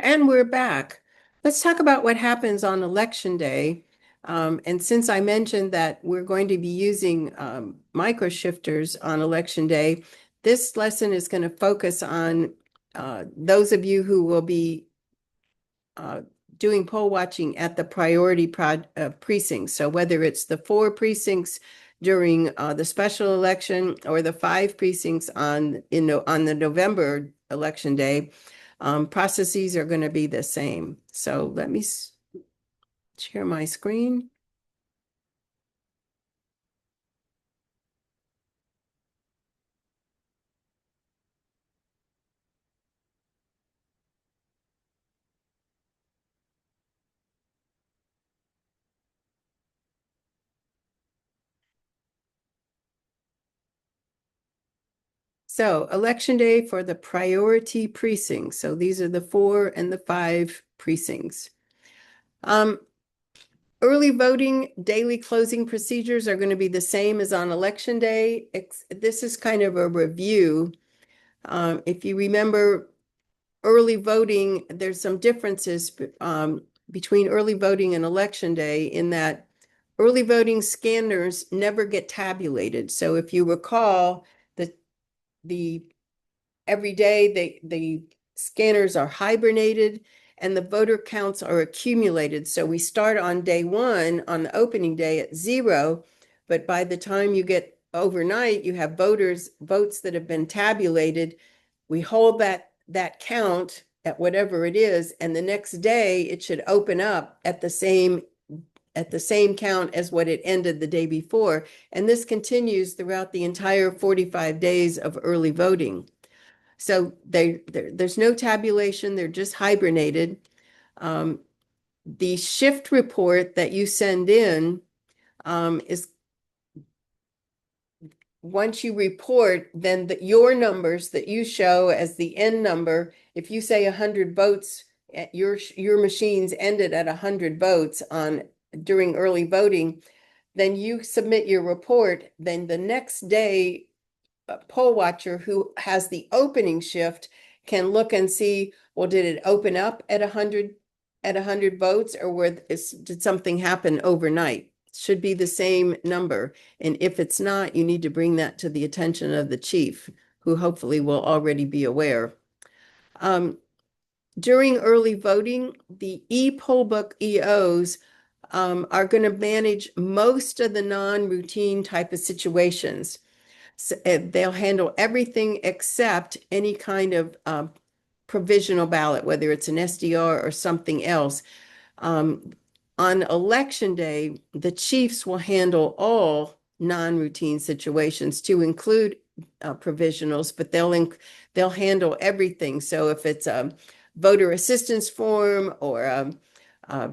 And we're back. Let's talk about what happens on election day. And since I mentioned that we're going to be using microshifters on election day, this lesson is going to focus on those of you who will be uh, doing poll watching at the priority precincts. So whether it's the 4 precincts during the special election or the 5 precincts on the November election day, processes are going to be the same. So let me share my screen. So election day for the priority precincts. So these are the 4 and the 5 precincts. Early voting daily closing procedures are going to be the same as on election day. This is kind of a review. If you remember early voting, there's some differences between early voting and election day in that early voting scanners never get tabulated. So if you recall, the every day the scanners are hibernated and the voter counts are accumulated. So we start on day one on the opening day at 0, but by the time you get overnight, you have votes that have been tabulated. We hold that count at whatever it is, and the next day it should open up at the same count as what it ended the day before. And this continues throughout the entire 45 days of early voting. So there's no tabulation, they're just hibernated. The shift report that you send in is once you report, then your numbers that you show as the end number, if you say 100 votes, your machines ended at 100 votes during early voting, then you submit your report. Then the next day, a poll watcher who has the opening shift can look and see, well, did it open up at 100 votes, or did something happen overnight? Should be the same number. And if it's not, you need to bring that to the attention of the chief, who hopefully will already be aware. During early voting, the e-poll book EOs are going to manage most of the non-routine type of situations. So, they'll handle everything except any kind of provisional ballot, whether it's an SDR or something else. On election day, the chiefs will handle all non-routine situations to include provisionals, but they'll handle everything. So if it's a voter assistance form or a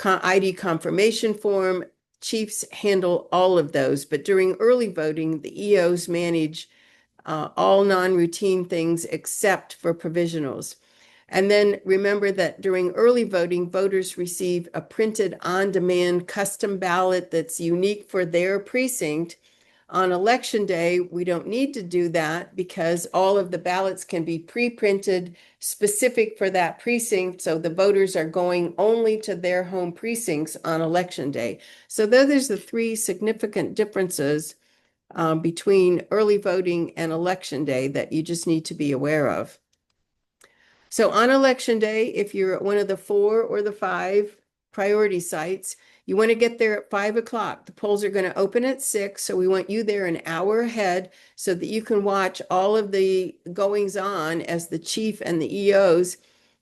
ID confirmation form, chiefs handle all of those. But during early voting, the EOs manage all non-routine things except for provisionals. And then remember that during early voting, voters receive a printed on-demand custom ballot that's unique for their precinct. On election day, we don't need to do that because all of the ballots can be pre-printed specific for that precinct. So the voters are going only to their home precincts on election day. So those are the 3 significant differences between early voting and election day that you just need to be aware of. So on election day, if you're at one of the 4 or the 5 priority sites, you want to get there at 5 o'clock. The polls are going to open at 6, so we want you there an hour ahead so that you can watch all of the goings on as the chief and the EOs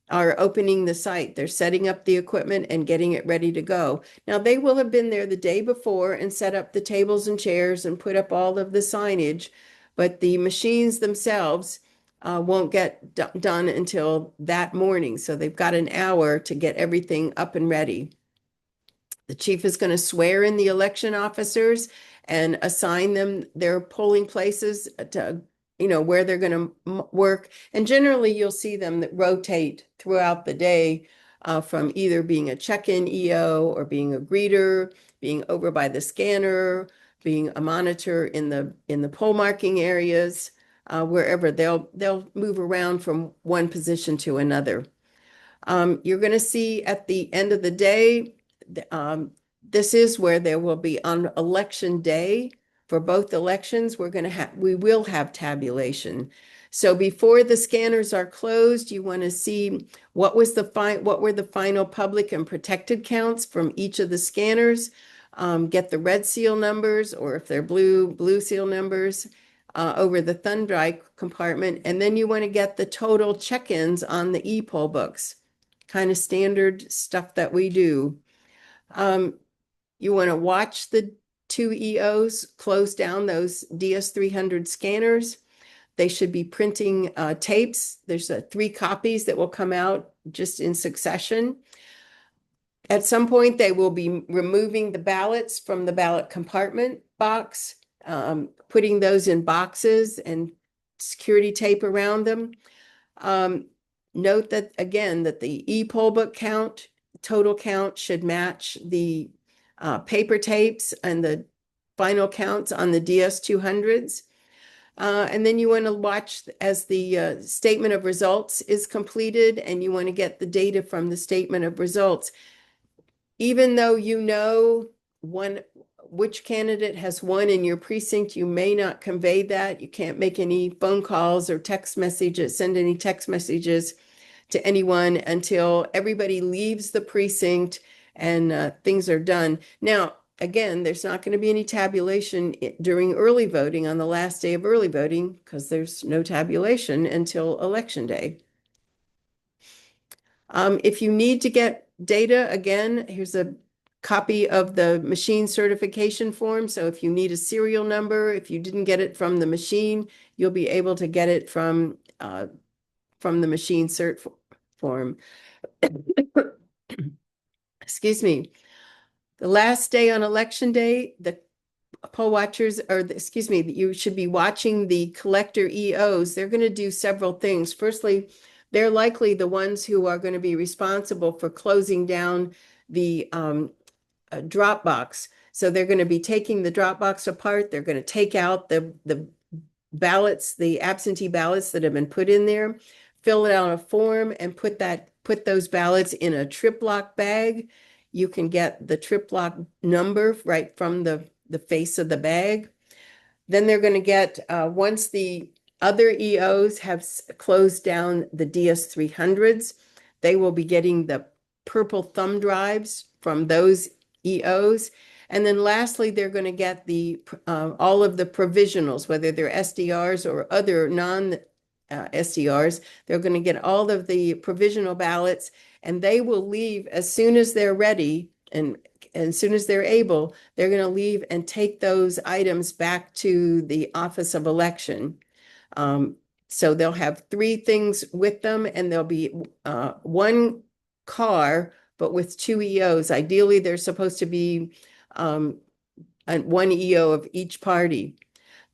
are opening the site. They're setting up the equipment and getting it ready to go. Now, they will have been there the day before and set up the tables and chairs and put up all of the signage, but the machines themselves won't get done until that morning. So they've got an hour to get everything up and ready. The chief is going to swear in the election officers and assign them their polling places to, where they're going to work. And generally, you'll see them that rotate throughout the day from either being a check-in EO or being a greeter, being over by the scanner, being a monitor in the poll marking areas, wherever they'll move around from one position to another. You're going to see at the end of the day, this is where there will be on election day for both elections, we will have tabulation. So before the scanners are closed, you want to see what were the final public and protected counts from each of the scanners. Get the red seal numbers, or if they're blue seal numbers over the thumb drive compartment. And then you want to get the total check-ins on the e-poll books, kind of standard stuff that we do. You want to watch the two EOs close down those DS300 scanners. They should be printing tapes. There's 3 copies that will come out just in succession. At some point, they will be removing the ballots from the ballot compartment box, putting those in boxes and security tape around them. Note that, again, that the e-poll book count, total count should match the paper tapes and the final counts on the DS200s. And then you want to watch as the statement of results is completed, and you want to get the data from the statement of results. Even though you know which candidate has won in your precinct, you may not convey that. You can't make any phone calls or text messages, send any text messages to anyone until everybody leaves the precinct and things are done. Now, again, there's not going to be any tabulation during early voting on the last day of early voting because there's no tabulation until election day. If you need to get data, again, here's a copy of the machine certification form. So if you need a serial number, if you didn't get it from the machine, you'll be able to get it from the machine cert form. Excuse me. The last day on election day, the poll watchers, you should be watching the collector EOs. They're going to do several things. Firstly, they're likely the ones who are going to be responsible for closing down the drop box. So they're going to be taking the drop box apart. They're going to take out the ballots, the absentee ballots that have been put in there, fill it out a form, and put those ballots in a trip lock bag. You can get the trip lock number right from the face of the bag. Then they're going to get, once the other EOs have closed down the DS300s, they will be getting the purple thumb drives from those EOs. And then lastly, they're going to get all of the provisionals, whether they're SDRs or other non-SDRs. They're going to get all of the provisional ballots, and they will leave as soon as they're ready and as soon as they're able. They're going to leave and take those items back to the Office of Election. So they'll have 3 things with them, and there'll be one car, but with 2 EOs. Ideally, there's supposed to be one EO of each party.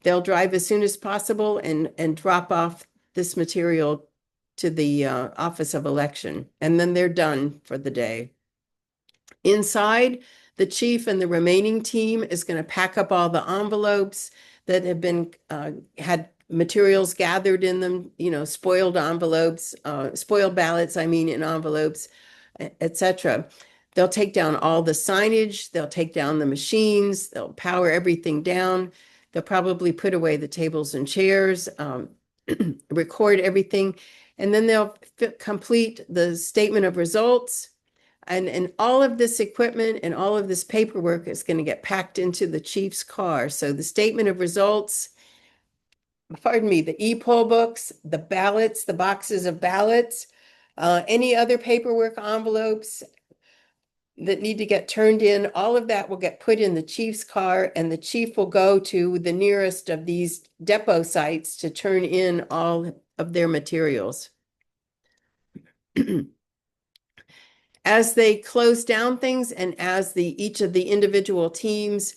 They'll drive as soon as possible and drop off this material to the Office of Election, and then they're done for the day. Inside, the chief and the remaining team is going to pack up all the envelopes that have been had materials gathered in them, spoiled envelopes, spoiled ballots, in envelopes, etc. They'll take down all the signage, they'll take down the machines, they'll power everything down. They'll probably put away the tables and chairs, record everything, and then they'll complete the statement of results. And all of this equipment and all of this paperwork is going to get packed into the chief's car. So the statement of results, the e-poll books, the ballots, the boxes of ballots, any other paperwork envelopes that need to get turned in, all of that will get put in the chief's car, and the chief will go to the nearest of these depot sites to turn in all of their materials. As they close down things and as each of the individual teams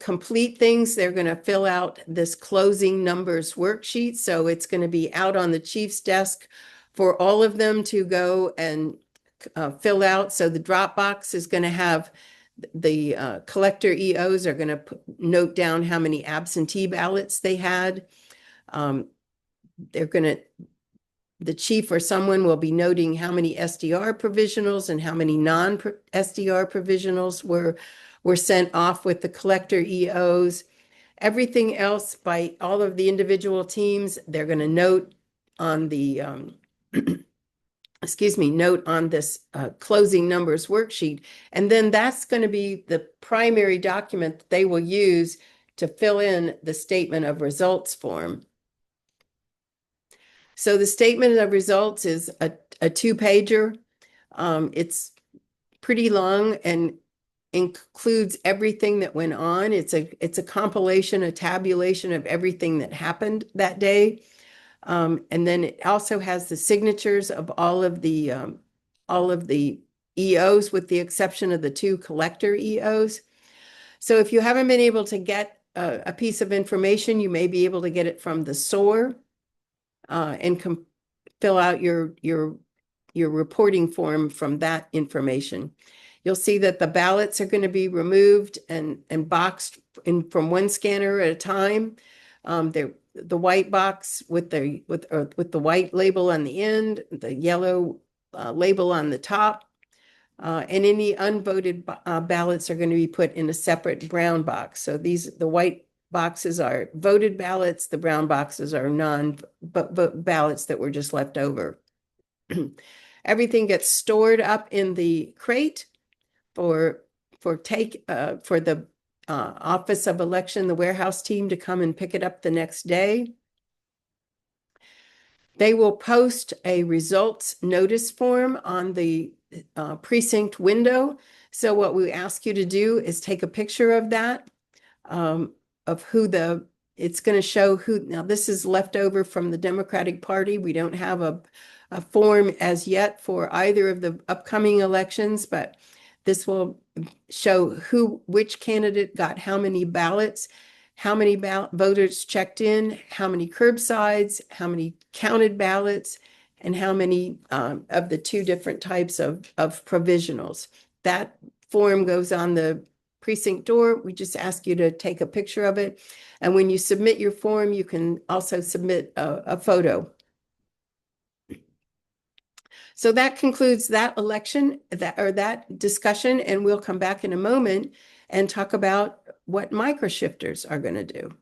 complete things, they're going to fill out this closing numbers worksheet. So it's going to be out on the chief's desk for all of them to go and fill out. So the Dropbox is going to have the collector EOs are going to note down how many absentee ballots they had. They're going to the chief or someone will be noting how many SDR provisionals and how many non-SDR provisionals were sent off with the collector EOs. Everything else by all of the individual teams, they're going to note on the note on this closing numbers worksheet. And then that's going to be the primary document that they will use to fill in the statement of results form. So the statement of results is a two-pager. It's pretty long and includes everything that went on. It's a compilation, a tabulation of everything that happened that day. And then it also has the signatures of all of the EOs with the exception of the two collector EOs. So if you haven't been able to get a piece of information, you may be able to get it from the SOAR and fill out your reporting form from that information. You'll see that the ballots are going to be removed and boxed from one scanner at a time. The white box with the white label on the end, the yellow label on the top, and any unvoted ballots are going to be put in a separate brown box. So the white boxes are voted ballots, the brown boxes are ballots that were just left over. Everything gets stored up in the crate for the Office of Election, the warehouse team, to come and pick it up the next day. They will post a results notice form on the precinct window. So what we ask you to do is take a picture of that, of who it's going to show who. Now this is left over from the Democratic Party. We don't have a form as yet for either of the upcoming elections, but this will show which candidate got how many ballots, how many voters checked in, how many curbsides, how many counted ballots, and how many of the two different types of provisionals. That form goes on the precinct door. We just ask you to take a picture of it. And when you submit your form, you can also submit a photo. So that concludes that election, that discussion, and we'll come back in a moment and talk about what microshifters are going to do.